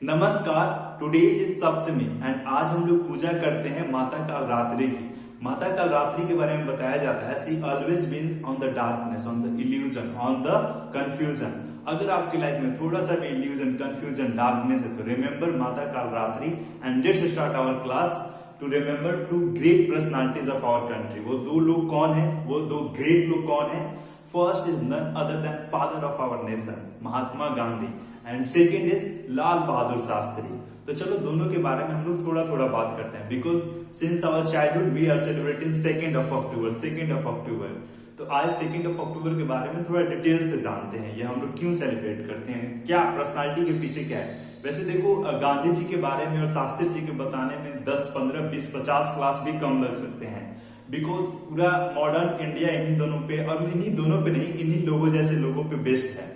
नमस्कार। Today is Saptami and आज हम लोग पूजा करते हैं माता कालरात्रि की। माता कालरात्रि के बारे में बताया जाता है सी always wins on the darkness, on the illusion, on the confusion. अगर आपकी लाइफ में थोड़ा सा भी इल्यूजन, कंफ्यूजन, डार्कनेस है तो remember Mata Kalratri and let's start our class to remember two great personalities of our country. वो दो लोग कौन है, वो दो ग्रेट लोग कौन है? First is none other than father of our nation Mahatma Gandhi and second is Lal Bahadur Shastri. तो चलो दोनों के बारे में हम लोग थोड़ा थोड़ा बात करते हैं because since our childhood we are celebrating 2nd of October। तो आज 2nd of October के बारे में थोड़ा डिटेल से जानते हैं। ये हम लोग क्यों सेलिब्रेट करते हैं, क्या पर्सनालिटी के पीछे क्या है। वैसे देखो गांधी जी के बारे में और शास्त्री जी के बताने में 10, 15, 20, 50 क्लास भी कम लग सकते हैं बिकॉज पूरा मॉडर्न इंडिया इन्हीं दोनों पे, और इन्हीं दोनों पे नहीं, इन्हीं लोगों जैसे लोगों पे बेस्ड है।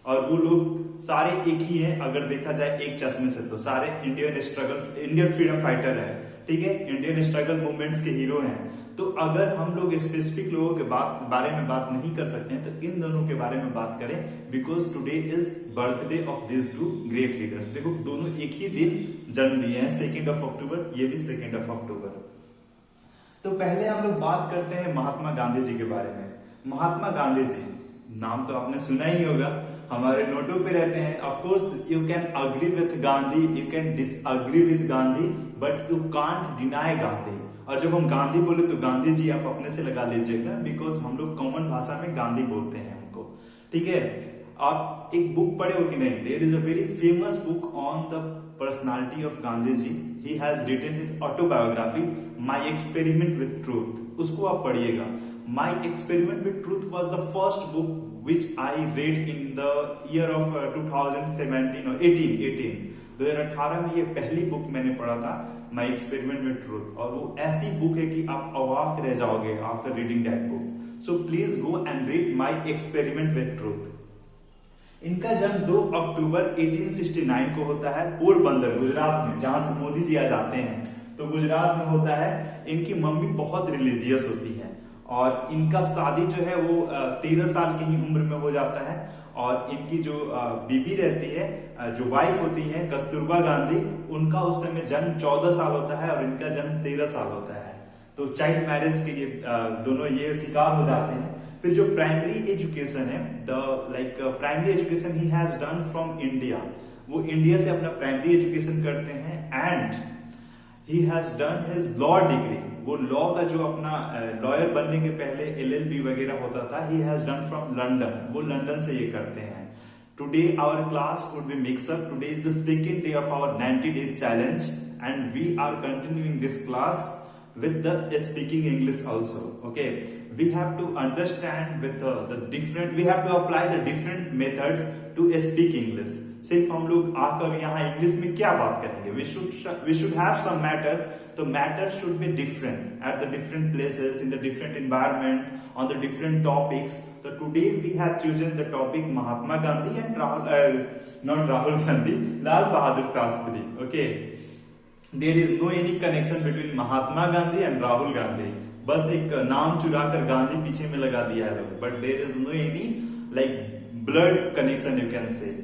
और वो लोग सारे एक ही हैं अगर देखा जाए एक चश्मे से, तो सारे इंडियन फ्रीडम फाइटर है, ठीक है, इंडियन स्ट्रगल मूवमेंट्स के हीरो हैं। तो अगर हम लोग स्पेसिफिक लोगों के बारे में बात नहीं कर सकते हैं तो इन दोनों के बारे में बात करें because today is birthday of this two great leaders. देखो दोनों एक ही दिन जन्म लिए हैं, 2nd of October, ये भी 2nd of October। तो पहले हम लोग बात करते हैं महात्मा गांधी जी के बारे में। महात्मा गांधी जी नाम तो आपने सुना ही होगा, हमारे नोटों पे रहते हैं। Of course you can agree with Gandhi, you can disagree with Gandhi, but you can't deny Gandhi. और जब हम गांधी बोले तो गांधी जी आप अपने से लगा लीजिएगा बिकॉज हम लोग कॉमन भाषा में गांधी बोलते हैं उनको, ठीक है। आप एक बुक पढ़े हो कि नहीं? There is a very famous book on the personality of Gandhi ji. He has written his autobiography my experiment with truth. उसको आप पढ़िएगा। My experiment with truth was the first book which I read in the year of 2017 or 2018 में ये पहली book मैंने पढ़ा था, my experiment with truth. और वो ऐसी बुक है कि आप अवाक रह जाओगे after reading that book. So please go and read my experiment with truth. इनका जन्म 2 अक्टूबर 1869 को होता है पोरबंदर गुजरात में, जहां से मोदी जी आ जाते हैं तो गुजरात में होता है। इनकी मम्मी बहुत रिलीजियस होती है और इनका शादी जो है वो 13 साल की ही उम्र में हो जाता है। और इनकी जो बीबी रहती है, जो वाइफ होती है कस्तूरबा गांधी, उनका उस समय जन्म 14 साल होता है और इनका जन्म 13 साल होता है। तो चाइल्ड मैरिज के ये दोनों ये शिकार हो जाते हैं। फिर जो प्राइमरी एजुकेशन है, primary education he has done from India, वो इंडिया से अपना प्राइमरी एजुकेशन करते हैं। And he has done his law degree, वो लॉ का जो अपना लॉयर बनने के पहले LLB वगैरह होता था, he has done from London, वो लंदन से ये करते हैं। Today our class would be mix up. Today is the 2nd day of our 90 days challenge and we are continuing this class with the speaking English also. Okay, we have to understand with we have to apply the different methods to speak English. सिर्फ हम लोग आकर यहाँ English में क्या बात करेंगे? we should have some matter. तो matter should be different at the different places, in the different environment, on the different topics. So today we have chosen the topic Mahatma Gandhi and not Rahul Gandhi, Lal Bahadur Shastri. Okay, there is no any connection between Mahatma Gandhi and Rahul Gandhi. बस एक नाम चुराकर गांधी पीछे में लगा दिया है लोग, but there is no any like blood connection you can say.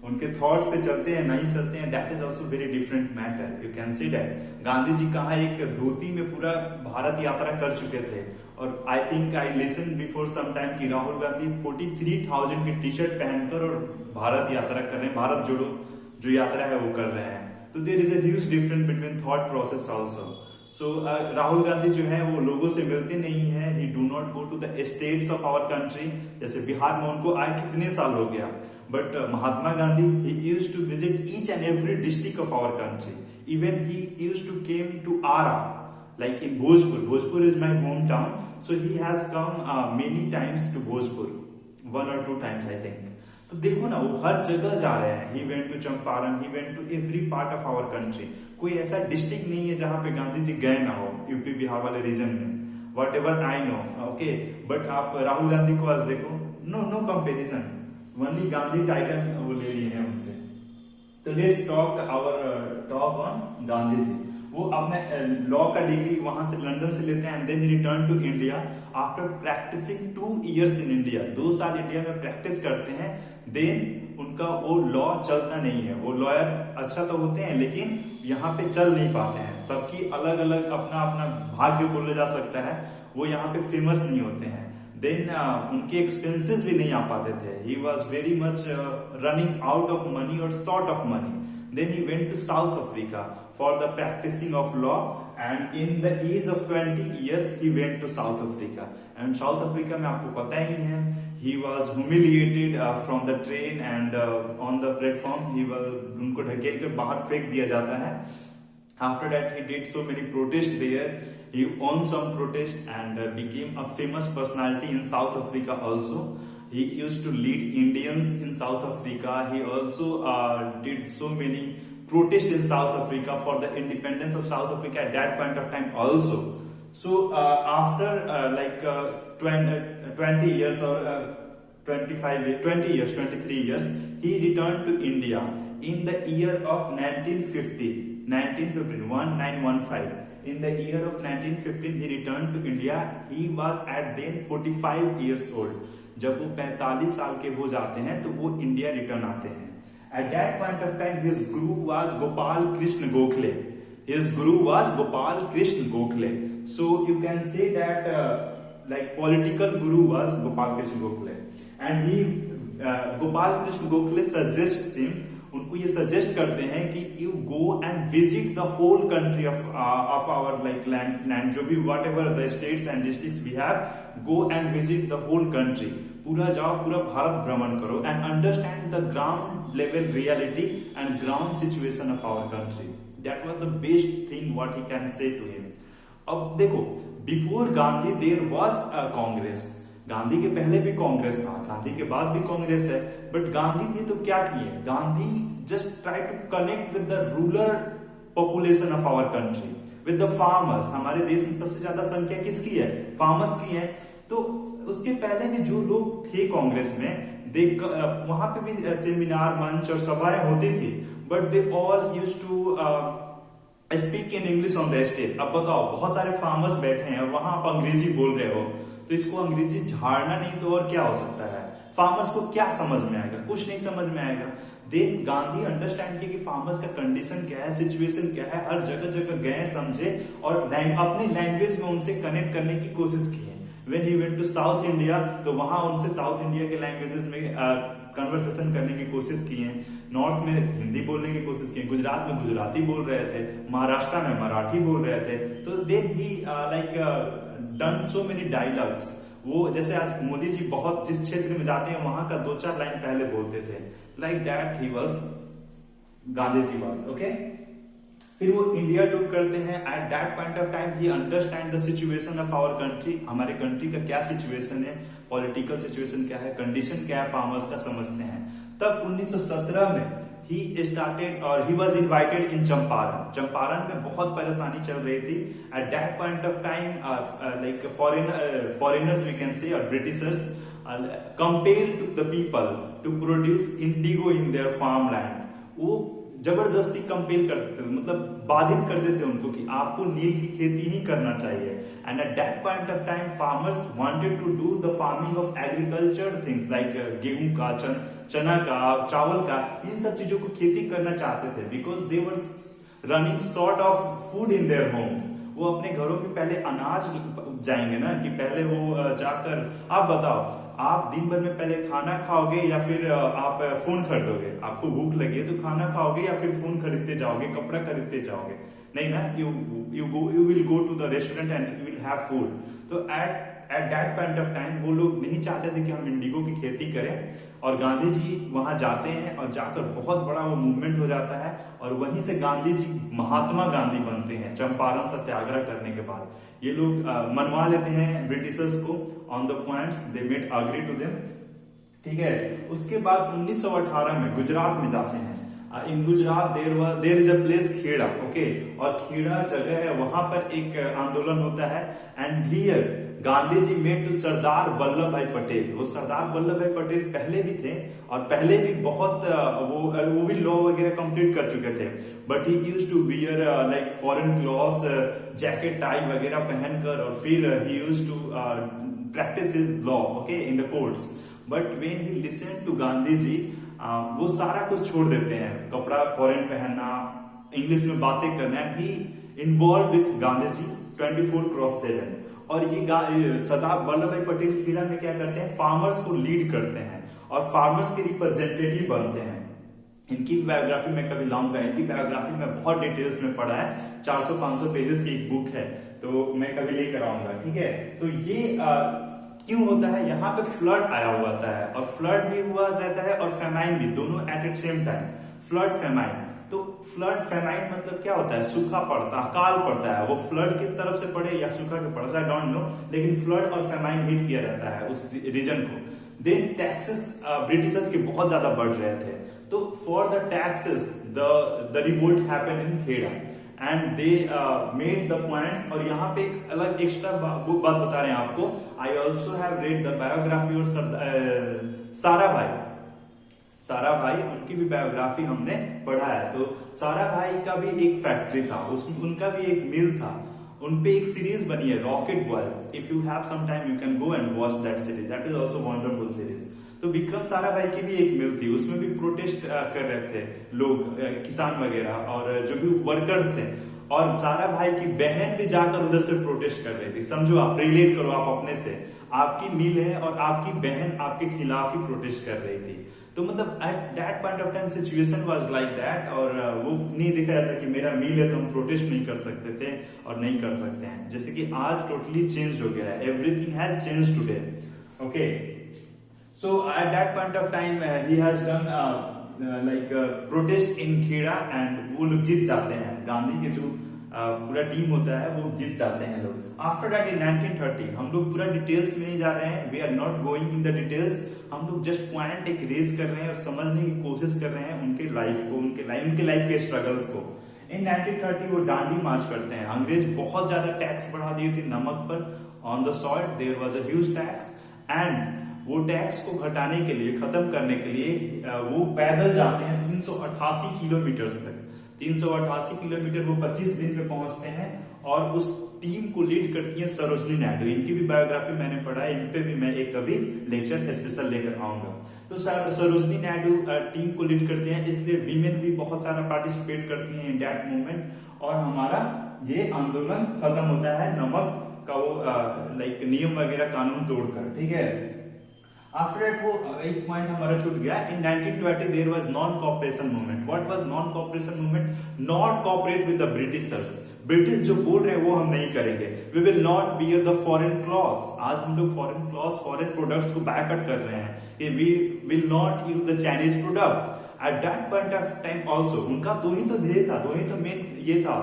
उनके थॉट्स पे चलते हैं नहीं चलते हैं, that is also very different matter, you can see that. Gandhi ji कहाँ एक धोती में पूरा भारत यात्रा कर चुके थे। और I think I listen before some time कि राहुल गांधी 43,000 की टी शर्ट पहनकर और भारत यात्रा कर रहे हैं, भारत जोड़ो जो यात्रा है वो कर रहे हैं। तो there is a huge difference between thought process also. So Rahul Gandhi जो है वो लोगों से मिलते नहीं है, he do not go to the states of our country. जैसे बिहार में उनको आए कितने साल हो गया, but Mahatma Gandhi, he used to visit each and every district of our country. Even he used to came to Ara, like in Bhojpur. Bhojpur is my hometown, so he has come many times to Bhojpur, 1 or 2 times I think. तो देखो ना वो हर जगह जा रहे हैं। He went to Champaran, he went to every part of our country. कोई ऐसा डिस्ट्रिक्ट नहीं है जहां पे गांधी जी गए ना हो, यूपी बिहार वाले रीजन में, whatever I know, okay. But आप राहुल गांधी को आज देखो, no comparison. Only Gandhi title वो ले लिए हैं उनसे। तो let's talk on Gandhi ji. वो अपने लॉ का डिग्री वहां से लंदन से लेते हैं and then return to India after practising 2 years in India. 2 साल इंडिया में प्रैक्टिस करते हैं, देन उनका वो लॉ चलता नहीं है। वो लॉयर अच्छा तो होते हैं लेकिन यहाँ पे चल नहीं पाते हैं। सबकी अलग अलग अपना अपना भाग्य बोला जा सकता है, वो यहाँ पे फेमस नहीं होते हैं। देन उनके एक्सपेंसेस भी नहीं आ पाते थे। He was very much running out of money और short of money. Then he went to South Africa for the practicing of law, and in the age of 20 years he went to South Africa. And South Africa में आपको पता ही है, he was humiliated from the train and on the platform he was, उनको ढकेल कर बाहर फेंक दिया जाता है। After that he did so many protests there. He won some protests and became a famous personality in South Africa also. He used to lead Indians in South Africa. He also did so many protests in South Africa for the independence of South Africa at that point of time also. So after 20 years or 20 years, 23 years, he returned to India in the year of 1915. In the year of 1915 he returned to India. He was at then 45 years old. जब वो 45 साल के हो जाते हैं तो वो India written आते हैं। At that point of time his guru was Gopal Krishna Gokhale. His guru was Gopal Krishna Gokhale. So you can say that like political guru was Gopal Krishna Gokhale. And he Gopal Krishna Gokhale suggests him, उनको ये suggest करते हैं कि you go and visit the whole country of our like land जो भी whatever the states and districts we have, go and visit the whole country. पूरा जाओ, पूरा भारत भ्रमण करो and understand the ground level reality and ground situation of our country. That was the best thing what he can say to him. अब देखो, before Gandhi there was a Congress. Gandhi के पहले भी कांग्रेस था, गांधी के बाद भी कांग्रेस है, बट गांधी ने तो क्या किए? Gandhi just try to connect with the rural population of our country, with the farmers. हमारे देश में सबसे ज्यादा संख्या किसकी है? फार्मर्स की है। तो उसके पहले भी जो लोग थे कांग्रेस में, वहां पे भी सेमिनार, मंच और सभाएं होती थी, but they all used to speak in English on the stage. अब बताओ, बहुत सारे फार्मर्स बैठे हैं और वहां आप अंग्रेजी बोल रहे हो, तो इसको अंग्रेजी झाड़ना नहीं तो और क्या हो सकता है? फार्मर्स को क्या समझ में आएगा? कुछ नहीं समझ में आएगा। देन गांधी अंडरस्टैंड किया कि फार्मर्स का कंडीशन क्या है, सिचुएशन क्या है, हर जगह जगह गए, समझे और अपनी लैंग्वेज में उनसे कनेक्ट करने की कोशिश की है। When he went to South India, तो वहां उनसे साउथ इंडिया के लैंग्वेजेस में कन्वर्सेशन करने की कोशिश की है। नॉर्थ में हिंदी बोलने की कोशिश की, गुजरात में गुजराती बोल रहे थे, महाराष्ट्र में मराठी बोल रहे थे। तो then he done so many dialogues. वो जैसे आज मोदी जी बहुत जिस क्षेत्र में जाते हैं वहां का 2-4 लाइन पहले बोलते थे, like that he was, Gandhi ji was okay. फिर वो इंडिया टूर करते हैं। At that point of time he understand the situation of our country. हमारे कंट्री का क्या सिचुएशन है, पॉलिटिकल सिचुएशन क्या है, कंडीशन क्या है फार्मर्स का, समझते हैं। तब 1917 में he started or he was invited in Champaran. Champaran में बहुत परेशानी चल रही थी। At that point of time, like foreigners we can say or Britishers compelled the people to produce indigo in their farmland। वो जबरदस्ती कंपेल करते थे, मतलब बाधित कर देते उनको कि आपको नील की खेती ही करना चाहिए। And at that point of time farmers wanted to do the farming of agriculture things like गेहूं का, चना का, चावल का, इन सब चीजों को खेती करना चाहते थे, because they were running short of food in their homes. वो अपने घरों में पहले अनाज जाएंगे ना, कि पहले वो जाकर, आप बताओ, आप दिन भर में पहले खाना खाओगे या फिर आप फोन खरीदोगे? आपको भूख लगी है तो खाना खाओगे या फिर फोन खरीदते जाओगे, कपड़ा खरीदते जाओगे? नहीं ना, you will go to the restaurant and you will have food. तो at that point of time वो लोग नहीं चाहते थे कि हम इंडिगो की खेती करें, और गांधी जी वहां जाते हैं और जाकर बहुत बड़ा वो मूवमेंट हो जाता है, और वहीं से गांधी जी महात्मा गांधी बनते हैं। चंपारण सत्याग्रह करने के बाद ये लोग मनवा लेते हैं ब्रिटिशर्स को on the points, they made agree to them, ठीक है। उसके बाद 1918 में गुजरात में जाते हैं। In Gujarat there is a place Kheda, okay, और खेड़ा जगह है, वहां पर एक आंदोलन होता है। And here Gandhi ji met to Sardar Vallabh Bhai Patel. वो सरदार वल्लभ भाई पटेल पहले भी थे और पहले भी बहुत वो भी लॉ वगैरह कंप्लीट कर चुके थे, but he used to wear like foreign clothes, jacket tie वगैरह पहनकर, और फिर he used to practice his law okay in the courts. But when he listen to Gandhi ji, वो सारा कुछ छोड़ देते हैं, कपड़ा फॉरेन पहनना, इंग्लिश में बातें करना, and he involve with Gandhi ji 24/7। और ये सरदार वल्लभ भाई पटेल खेड़ा में क्या करते हैं, फार्मर्स को लीड करते हैं और फार्मर्स के रिप्रेजेंटेटिव बनते हैं। इनकी बायोग्राफी में कभी लाऊंगा, इनकी बायोग्राफी में बहुत डिटेल्स में पढ़ा है, 400-500 पेजेस की एक बुक है, तो मैं कभी लेकर आऊंगा, ठीक है। तो ये क्यों होता है, यहाँ पे फ्लड आया हुआ होता है, और फ्लड भी हुआ रहता है और फेमाइन भी, दोनों at same time, flood famine. तो फ्लड फेमाइन मतलब क्या होता है, सूखा पड़ता, अकाल पड़ता है, वो फ्लड की तरफ से पड़े या सूखा के पड़ता है, आई डोंट नो, लेकिन फ्लड और फेमाइन हिट किया रहता है उस रीजन को। देन टैक्सेस ब्रिटिशर्स के बहुत ज्यादा बढ़ रहे थे, तो for the taxes the revolt happened in Kheda and they made the points. और यहाँ पे एक अलग एक्स्ट्रा बात बता रहे हैं आपको, I also have read the biography और सारा भाई उनकी भी बायोग्राफी हमने पढ़ा है। तो सारा भाई का भी एक फैक्ट्री था, उनका भी एक मिल था, उनपे एक सीरीज बनी है Rocket Boys. If you have some time you can go and watch that series, that is also wonderful series. तो विक्रम सारा भाई की भी एक मिल थी, उसमें भी प्रोटेस्ट कर रहे थे लोग, किसान वगैरह और जो भी वर्कर थे, और सारा भाई की बहन भी जाकर उधर से प्रोटेस्ट कर रही थी। समझो, आप रिलेट करो आप अपने से, आपकी मिल है और आपकी बहन आपके खिलाफ ही प्रोटेस्ट कर रही थी। तो मतलब eight that point of time situation was like that, और वो नहीं दिखा जाता कि मेरा मिल है तो हम प्रोटेस्ट नहीं कर सकते थे और नहीं कर सकते हैं। जैसे कि आज टोटली चेंज हो गया है, everything has change today, okay. So at that point of time he has done like protest in Kheda, and वो लोग जीत जाते हैं, गांधी के जो पूरा टीम होता है वो जीत जाते हैं लोग। आफ्टर दैट इन 1930, हम लोग पूरा डिटेल्स में नहीं जा रहे हैं, we are not going in the details, हम लोग जस्ट पॉइंट एक रेज कर रहे हैं और समझने की कोशिश कर रहे हैं उनके लाइफ को, उनके लाइफ के स्ट्रगल्स को। इन 1930 वो दांडी मार्च करते हैं। अंग्रेज बहुत ज्यादा टैक्स बढ़ा दिए थे नमक पर, on the salt there was a huge tax, एंड वो टैक्स को घटाने के लिए, खत्म करने के लिए वो पैदल जाते हैं 388 किलोमीटर तक। 388 किलोमीटर वो 25 दिन में पहुंचते हैं, और उस टीम को लीड करती है सरोजनी नायडू। इनकी भी बायोग्राफी मैंने पढ़ा है, इन पे भी मैं एक कभी लेक्चर स्पेशल लेकर आऊंगा। तो सरोजनी नायडू टीम को लीड करते हैं, इसलिए वीमेन भी बहुत सारा पार्टिसिपेट करती हैं इन दैट मूवमेंट, और हमारा ये आंदोलन खत्म होता है नमक का वो लाइक नियम वगैरह कानून तोड़कर, ठीक है। आफ्टर दैट वो एक पॉइंट हमारा छूट गया। In 1920 there was non cooperation movement. What was non cooperation movement? Not cooperate with the Britishers. British जो बोल रहे हैं वो हम नहीं करेंगे। We will not bear the foreign cloth. आज हम लोग फॉरेन क्लॉथ, फॉरेन प्रोडक्ट्स को बैकआउट कर रहे हैं। We will not use the Chinese product. At that point of time also उनका दो ही तो ध्येय था, दो ही तो मेन ये था,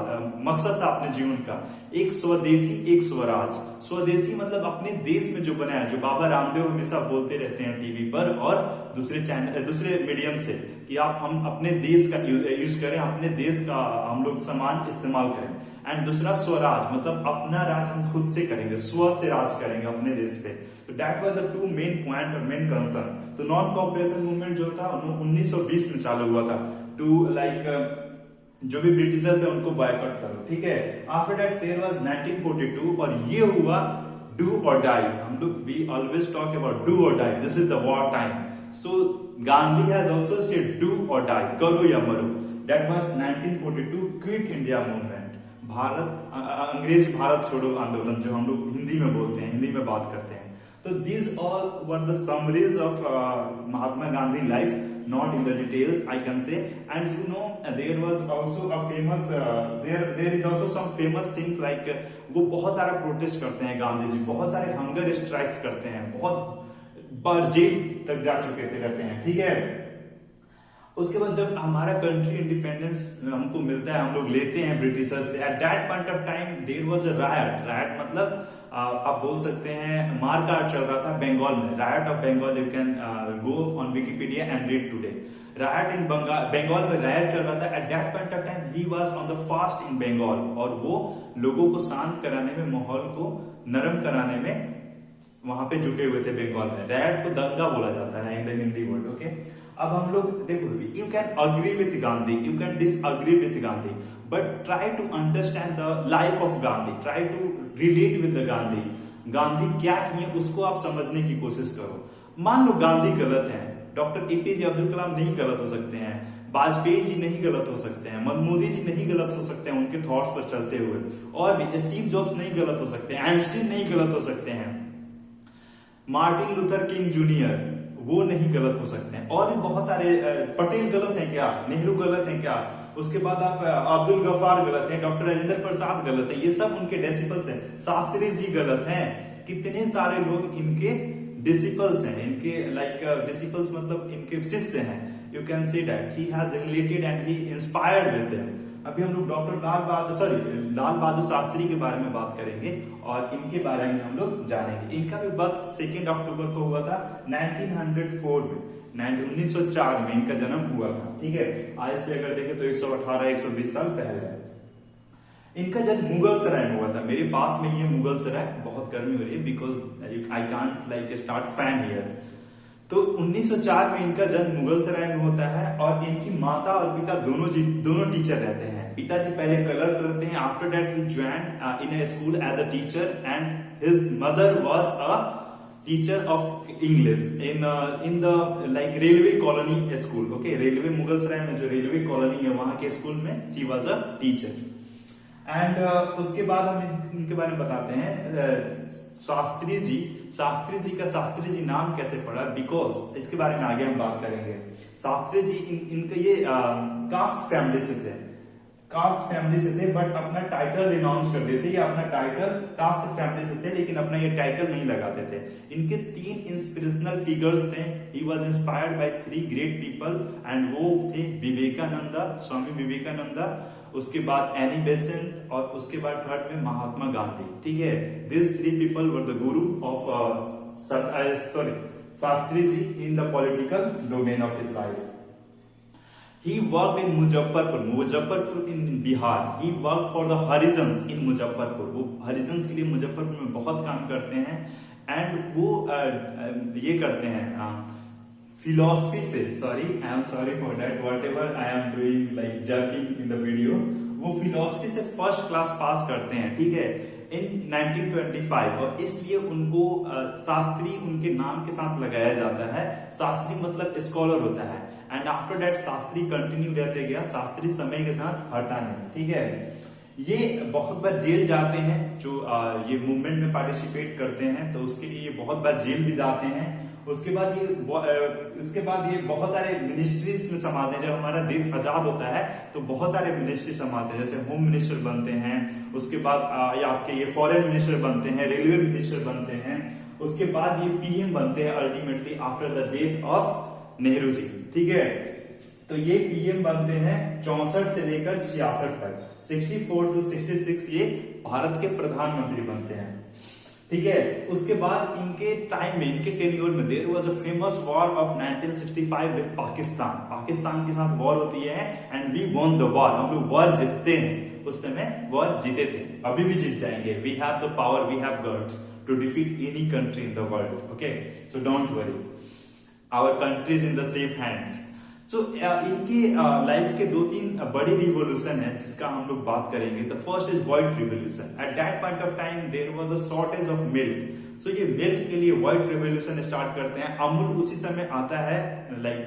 मकसद था अपने जीवन का, एक स्वदेशी एक स्वराज। स्वदेशी मतलब अपने देश में जो बनाया, जो बाबा रामदेव हमेशा बोलते रहते हैं टीवी पर और दूसरे मीडियम से, कि हम अपने देश का यूज करें, अपने देश का हम लोग सामान इस्तेमाल करें। एंड दूसरा स्वराज मतलब अपना राज हम खुद से करेंगे, स्व से राज करेंगे अपने देश पे। तो that was the two main point और मेन कंसर्न। तो नॉन कॉपरेशन मूवमेंट जो था 1920 में चालू हुआ था, टू लाइक जो भी ब्रिटिशर्स है उनको बॉयकॉट करो, ठीक है। आफ्टर दैट देयर वाज 1942, और ये हुआ डू और डाई। हम लोग we always talk about do और die, this is the war time. So Gandhi has also said do और डाई, करो या मरो। That was 1942 quit India movement. अंग्रेज भारत छोड़ो आंदोलन, जो हम लोग हिंदी में बोलते हैं, हिंदी में बात करते हैं। तो these all were the summaries of Mahatma Gandhi life, not in the details I can say. And you know there was also a famous there is also some famous things like वो बहुत सारा protest करते हैं गांधी जी, बहुत सारे hunger strikes करते हैं, बहुत बार जेल तक जा चुके थे रहते हैं, ठीक है। उसके बाद जब हमारा कंट्री इंडिपेंडेंस हमको मिलता है, हम लोग लेते हैं ब्रिटिशर से, at that point of time there was a riot. Riot मतलब आप बोल सकते हैं मारकाट चल रहा था बंगाल में, riot of Bengal, you can go on Wikipedia and read today. Riot in Bengal में रायट चल रहा था। At that point of time he was on the fast in Bengal, और वो लोगों को शांत कराने में, माहौल को नरम कराने में वहां पे जुटे हुए थे बंगाल में। रायट को दंगा बोला जाता है in the Hindi word. Okay, अब हम लोग देखो, you can agree with Gandhi, you can disagree with Gandhi, but try to understand the life of Gandhi, try to relate with the Gandhi. Gandhi क्या किए उसको आप समझने की कोशिश करो। मान लो गांधी गलत है, डॉक्टर एपीजे अब्दुल कलाम नहीं गलत हो सकते हैं, वाजपेयी जी नहीं गलत हो सकते हैं, मोदी जी नहीं गलत हो सकते हैं उनके थॉट्स पर चलते हुए, और भी स्टीव जॉब्स नहीं गलत हो सकते हैं, आइंस्टीन नहीं गलत हो सकते हैं, मार्टिन लूथर किंग जूनियर वो नहीं गलत हो सकते हैं, और भी बहुत सारे, पटेल गलत है क्या, नेहरू गलत है क्या, उसके बाद आप अब्दुल गफ्फार गलत है, डॉक्टर राजेंद्र प्रसाद गलत है, ये सब उनके डिसिपल्स हैं। शास्त्री जी गलत हैं, कितने सारे लोग इनके डिसिपल्स हैं, इनके लाइक डिसिपल्स मतलब इनके शिष्य हैं। You can see that he has related and he inspired with them. अभी हम लोग डॉक्टर लाल बहादुर शास्त्री के बारे में बात करेंगे और इनके बारे में हम लोग जानेंगे। इनका भी बर्थ 2 अक्टूबर को हुआ था 1904 में, 1904 में इनका जन्म हुआ था। ठीक है, आज से अगर देखें तो 118-120 साल पहले है। इनका जन्म मुगल सराय में हुआ था। मेरे पास में ये मुगल सराय, बहुत गर्मी हो रही है because I can't like start fan here. तो 1904 में इनका जन्म मुगल सराय में होता है, और इनकी माता और पिता दोनों टीचर रहते हैं। पिताजी पहले कलर करते हैं, after that he join in a school as a teacher, and his mother was a teacher of English in the like railway colony school. Okay, railway Mughal Sarai में जो रेलवे कॉलोनी है वहां के स्कूल में she was a teacher. And उसके बाद हम इनके बारे में बताते हैं शास्त्री जी का शास्त्री जी नाम कैसे पड़ा, बिकॉज इसके बारे में आगे हम बात करेंगे। शास्त्री जी इनका ये कास्ट फैमिली से थे, बट अपना टाइटल रिनाउंस कर देते, या अपना टाइटल कास्ट फैमिली से थे, लेकिन अपना ये टाइटल नहीं लगाते थे। इनके 3 इंस्पिरेशनल फिगर्स थे। He was inspired by 3 great people, and वो थे विवेकानंदा, स्वामी विवेकानंदा, उसके बाद एनी बेसेंट, और उसके बाद थर्ड में महात्मा गांधी। ठीक है, this 3 people were the guru of Shastri ji in the political domain of his life. He worked in Muzaffarpur in Bihar. He worked for the Harijans in Muzaffarpur. वो हरिजन्स के लिए मुजफ्फरपुर में बहुत काम करते हैं, एंड वो ये करते हैं फिलोसफी से, I am sorry for that, whatever I am doing like jerking in the video, वो फिलोसफी से फर्स्ट क्लास पास करते हैं। ठीक है, इन 1925, और इसलिए उनको शास्त्री उनके नाम के साथ लगाया जाता है। शास्त्री मतलब स्कॉलर होता है, and after that Shastri continue रहते गया, शास्त्री समय के साथ हटा नहीं। ठीक है, ये बहुत बार जेल जाते हैं, जो ये मूवमेंट में पार्टिसिपेट करते हैं, तो उसके लिए ये बहुत बार जेल भी जाते हैं। उसके बाद ये बहुत सारे मिनिस्ट्रीज में समाते हैं। जब हमारा देश आजाद होता है तो बहुत सारे मिनिस्ट्री समाते हैं, जैसे होम मिनिस्टर बनते हैं, उसके बाद ये आपके ये फॉरेन मिनिस्टर बनते हैं, रेलवे मिनिस्टर बनते हैं, उसके बाद ये पीएम बनते हैं ultimately after the death of Nehru ji. ठीक है, तो ये पीएम बनते हैं 64 से लेकर 66 तक, 64 to 66 ये भारत के प्रधानमंत्री बनते हैं। ठीक है, उसके बाद इनके टाइम में, इनके टेन्योर में there was a famous war of 1965 with Pakistan के साथ वॉर होती है, and we won the war, हम लोग वॉर जीतते हैं। उस समय वॉर जीते थे, अभी भी जीत जाएंगे। We have the power, we have guts to defeat any country in the world. Okay, so don't worry, our country is in the safe hands. सो इनकी लाइफ के 2-3 बड़ी रिवोल्यूशन है जिसका हम लोग बात करेंगे। The first is white revolution. At that point of time there was a shortage of milk, so ये मिल्क के लिए व्हाइट रिवोल्यूशन स्टार्ट करते हैं। अमूल उसी समय आता है लाइक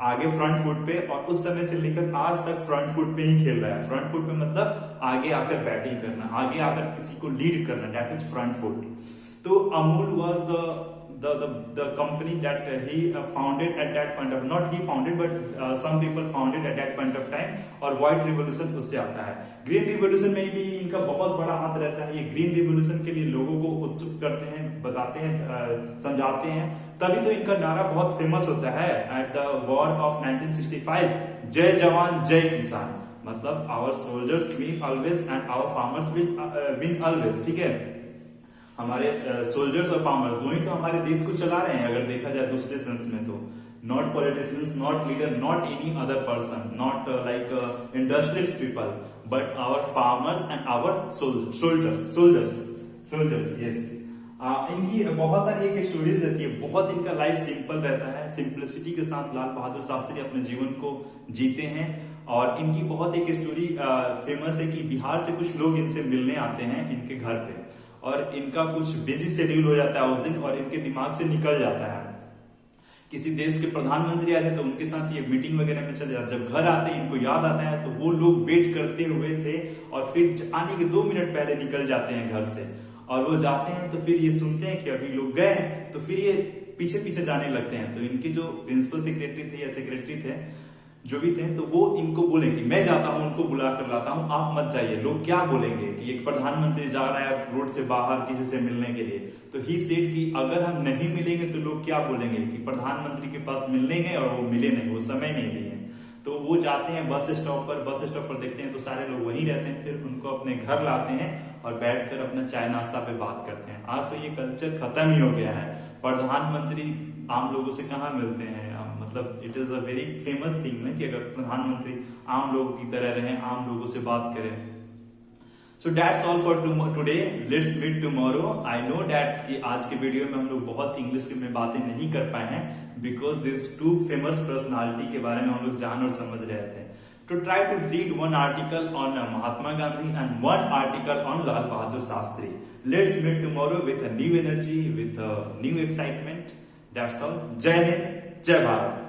आगे फ्रंट फुट पे, और उस समय से लेकर आज तक फ्रंट फुट पे ही खेल रहा है। फ्रंट फुट पे मतलब आगे आकर बैटिंग करना, आगे आकर किसी को लीड करना, दैट इज फ्रंट फुट। तो Amul was the company that he founded at that point of, not he founded but some people founded at that point of time, और व्हाइट रिवोल्यूशन उससे आता है। ग्रीन रिवोल्यूशन में भी इनका बहुत बड़ा हाथ रहता है। ये ग्रीन रिवोल्यूशन के लिए लोगों को उत्सुक करते हैं, बताते हैं, समझाते हैं, तभी तो इनका नारा बहुत फेमस होता है एट द वॉर ऑफ 1965, जय जवान जय किसान, मतलब our soldiers win always and our farmers win always. ठीक है, हमारे सोल्जर्स और फार्मर्स दो ही तो हमारे देश को चला रहे हैं, अगर देखा जाए दूसरे सेंस में तो। Not politicians, not leader, not any other person, not like industrialist people, but our farmers and our soldiers. Yes, इनकी बहुत सारी एक स्टोरीज रहती है, बहुत इनका लाइफ सिंपल रहता है। सिंपलिसिटी के साथ लाल बहादुर शास्त्री अपने जीवन को जीते हैं। और इनकी बहुत एक स्टोरी फेमस है कि बिहार से कुछ लोग इनसे मिलने आते हैं इनके घर पे, और इनका कुछ बिजी शेड्यूल हो जाता है उस दिन, और इनके दिमाग से निकल जाता है। किसी देश के प्रधानमंत्री आते हैं तो उनके साथ ये मीटिंग वगैरह में चले जाते, जब घर आते हैं इनको याद आता है तो वो लोग वेट करते हुए थे, और फिर आने के 2 मिनट पहले निकल जाते हैं घर से। और वो जाते हैं तो फिर ये सुनते हैं कि अभी लोग गए, तो फिर ये पीछे पीछे जाने लगते हैं। तो इनके जो प्रिंसिपल सेक्रेटरी थे या सेक्रेटरी थे, जो भी थे, तो वो इनको बोले कि मैं जाता हूं, उनको बुला कर लाता हूं, आप मत जाइए, लोग क्या बोलेंगे कि एक प्रधानमंत्री जा रहा है रोड से बाहर किसी से मिलने के लिए। तो ही सेड कि अगर हम नहीं मिलेंगे तो लोग क्या बोलेंगे कि प्रधानमंत्री के पास मिलने गए और वो मिले नहीं, वो समय नहीं दिए। तो वो जाते हैं बस स्टॉप पर देखते हैं तो सारे लोग वहीं रहते हैं, फिर उनको अपने घर लाते हैं और बैठकर अपना चाय नाश्ता पे बात करते हैं। आज तो ये कल्चर खत्म ही हो गया है, प्रधानमंत्री आम लोगों से कहाँ मिलते हैं। मतलब it is a very famous thing ना कि अगर प्रधानमंत्री आम लोगों की तरह रहें, आम लोगों से बात करें। So that's all for today, let's meet tomorrow. I know that कि आज के वीडियो में हम लोग बहुत इंग्लिश में बातें नहीं कर पाए हैं, बिकॉज दिस 2 फेमस पर्सनालिटी के बारे में हम लोग जान और समझ रहे थे। To try to read one article on Mahatma Gandhi and one article on Lal Bahadur Shastri. Let's meet tomorrow with a new energy, with a new excitement. That's all. Jai Hind, Jai Bharat.